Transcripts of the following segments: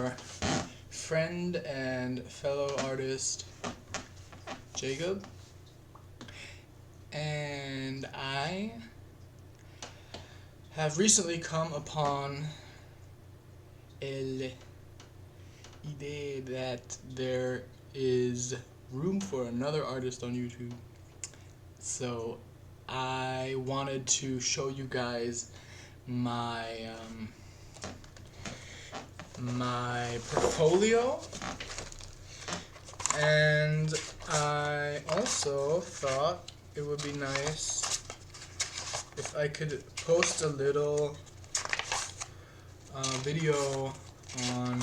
your friend and fellow artist Jacob, and I have recently come upon el idea that there is room for another artist on YouTube. So I wanted to show you guys my my portfolio, and I also thought it would be nice if I could post a little video on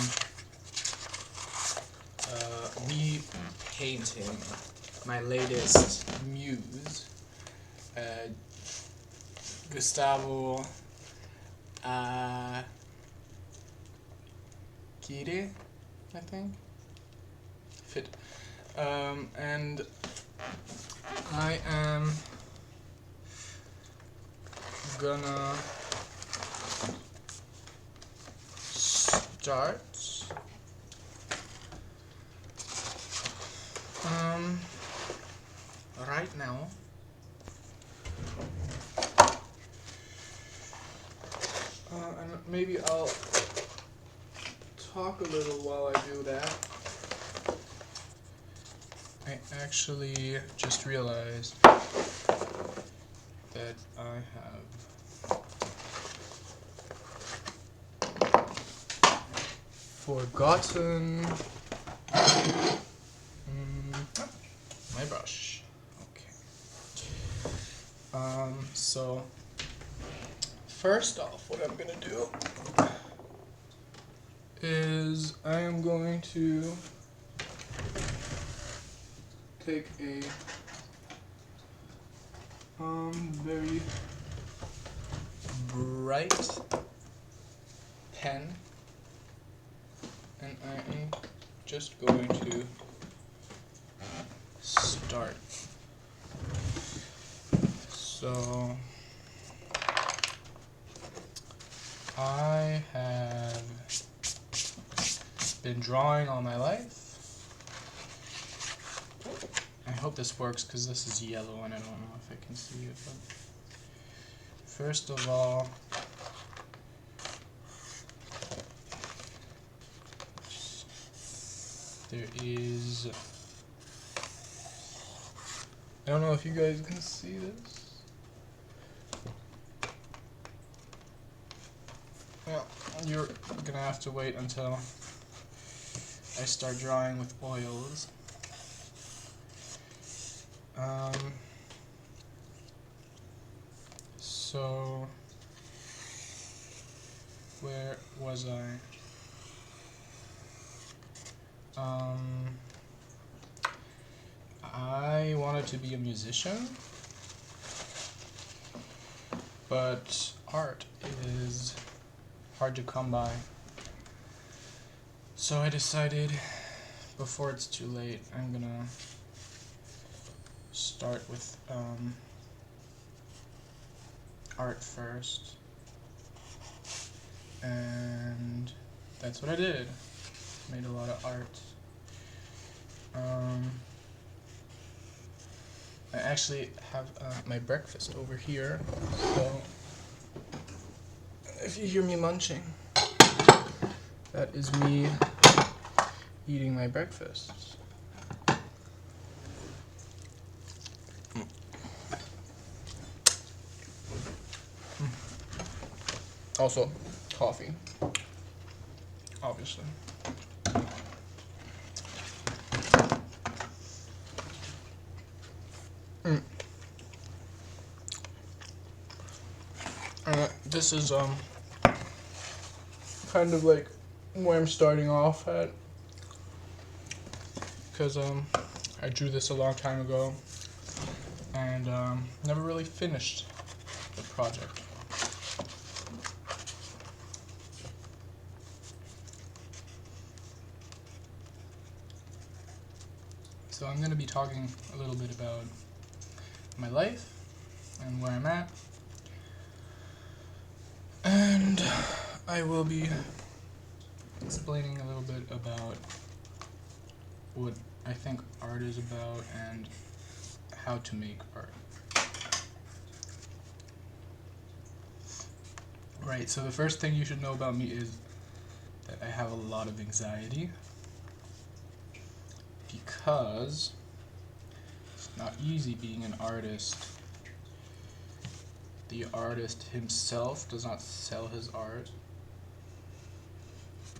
me painting my latest muse, Gustavo Kire, I think. Fit. And I am gonna start right now. And maybe I'll talk a little while I do that. I actually just realized that I have forgotten my brush. Okay. So first off, what I'm gonna do is I am going to take a very bright pen, and I am just going to start. So I have been drawing all my life. I hope this works because this is yellow and I don't know if I can see it, but first of all, there is, I don't know if you guys can see this. Well, you're gonna have to wait until I start drawing with oils. So where was I? I wanted to be a musician, but art is hard to come by. So I decided before it's too late, I'm gonna start with art first, and that's what I did. Made a lot of art. I actually have my breakfast over here, so if you hear me munching, that is me eating my breakfast. Also, coffee, obviously. This is kind of like where I'm starting off at, because I drew this a long time ago and never really finished the project. So I'm going to be talking a little bit about my life and where I'm at, and I will be explaining a little bit about what I think art is about and how to make art. Right, so the first thing you should know about me is that I have a lot of anxiety because it's not easy being an artist. The artist himself does not sell his art.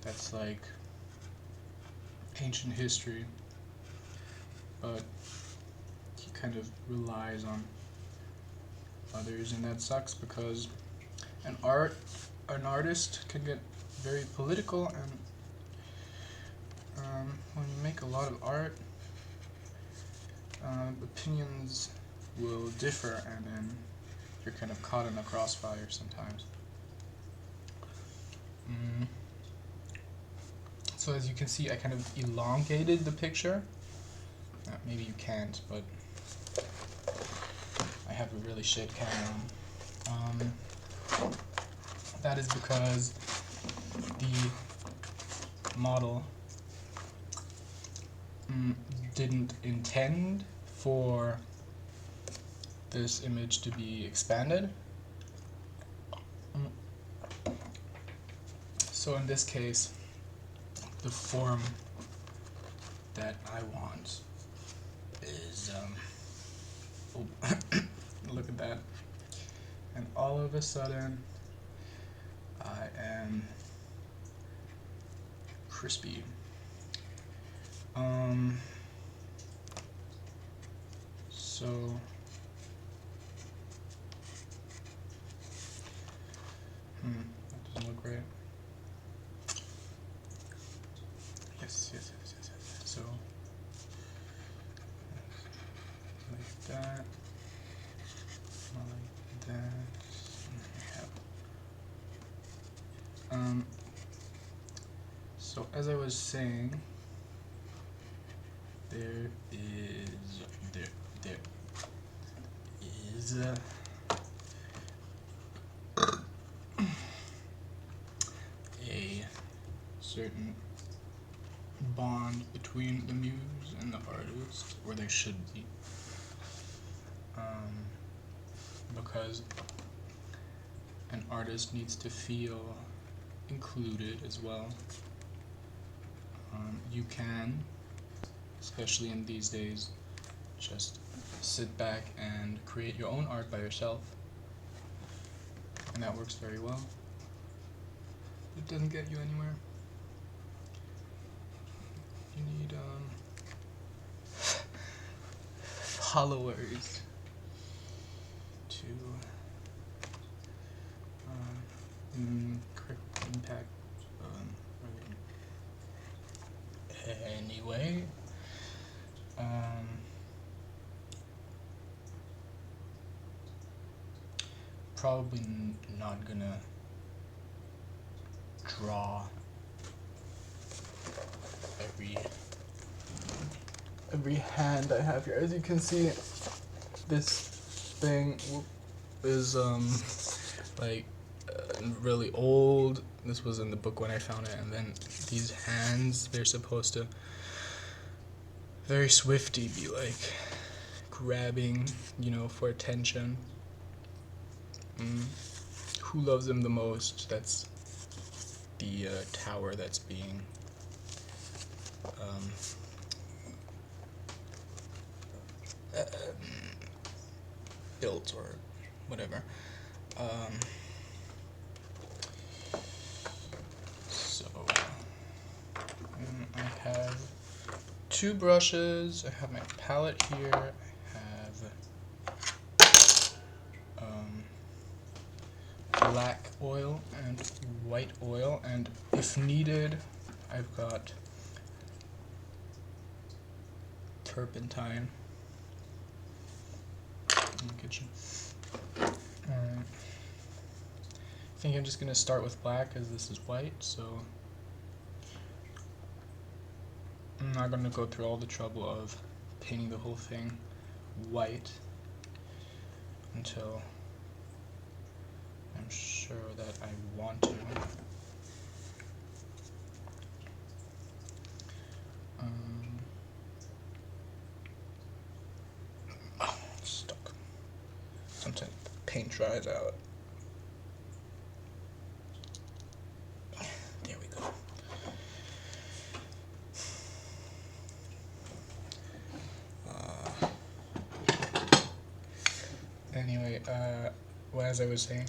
That's like ancient history, but he kind of relies on others, and that sucks because an artist can get very political, and when you make a lot of art, opinions will differ, and then you're kind of caught in a crossfire sometimes. So as you can see, I kind of elongated the picture. Maybe you can't, but I have a really shit camera. That is because the model didn't intend for this image to be expanded. So in this case, the form that I want is, look at that. And all of a sudden, I am crispy. So that doesn't look right. Yes. So like that, like that. So as I was saying, there is a certain bond between the muse and the artist, or there should be, because an artist needs to feel included as well. You can, especially in these days, just sit back and create your own art by yourself, and that works very well. It doesn't get you anywhere. You need followers to impact. Anyway, probably not gonna draw every hand I have here. As you can see, this thing is like really old. This was in the book when I found it, and then these hands, they're supposed to very swifty be like grabbing, for attention. Who loves them the most? That's the tower that's being built or whatever. So I have two brushes. I have my palette here. I have black oil and white oil, and if needed, I've got turpentine in the kitchen. Alright. I think I'm just going to start with black as this is white, so I'm not going to go through all the trouble of painting the whole thing white until I'm sure that I want to. paint dries out. There we go. Anyway, well, as I was saying,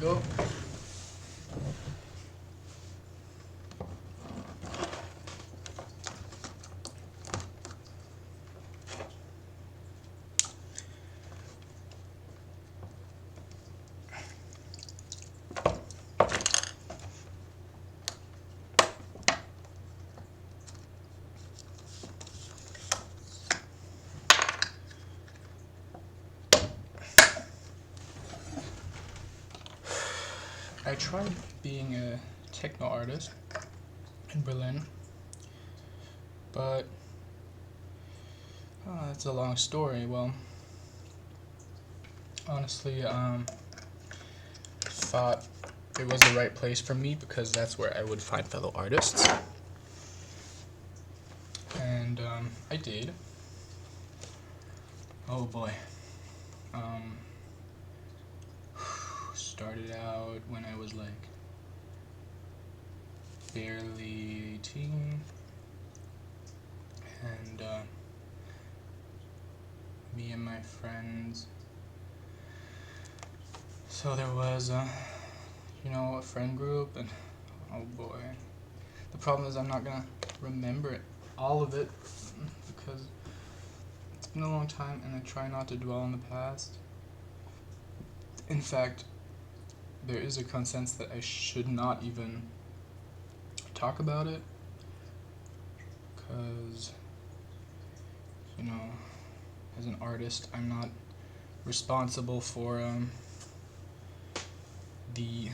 go. I tried being a techno artist in Berlin, but that's a long story. Well, honestly, thought it was the right place for me because that's where I would find fellow artists, and I did. Oh boy. Started out when I was like barely 18, and me and my friends, so there was a friend group, and oh boy, the problem is I'm not gonna remember all of it because it's been a long time and I try not to dwell on the past. In fact, there is a consensus that I should not even talk about it because, as an artist, I'm not responsible for the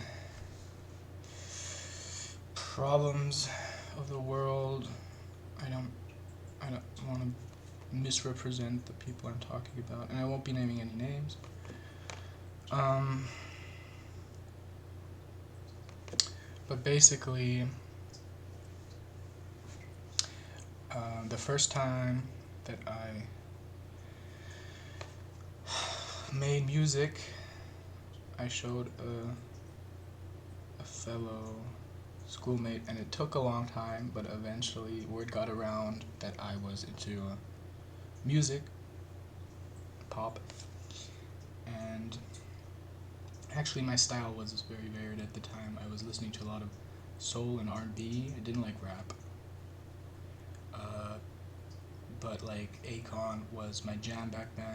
problems of the world. I don't want to misrepresent the people I'm talking about, and I won't be naming any names. But basically, the first time that I made music, I showed a fellow schoolmate, and it took a long time, but eventually word got around that I was into music, pop, and actually my style was very varied at the time. I was listening to a lot of soul and R&B. I didn't like rap, but like Akon was my jam back then.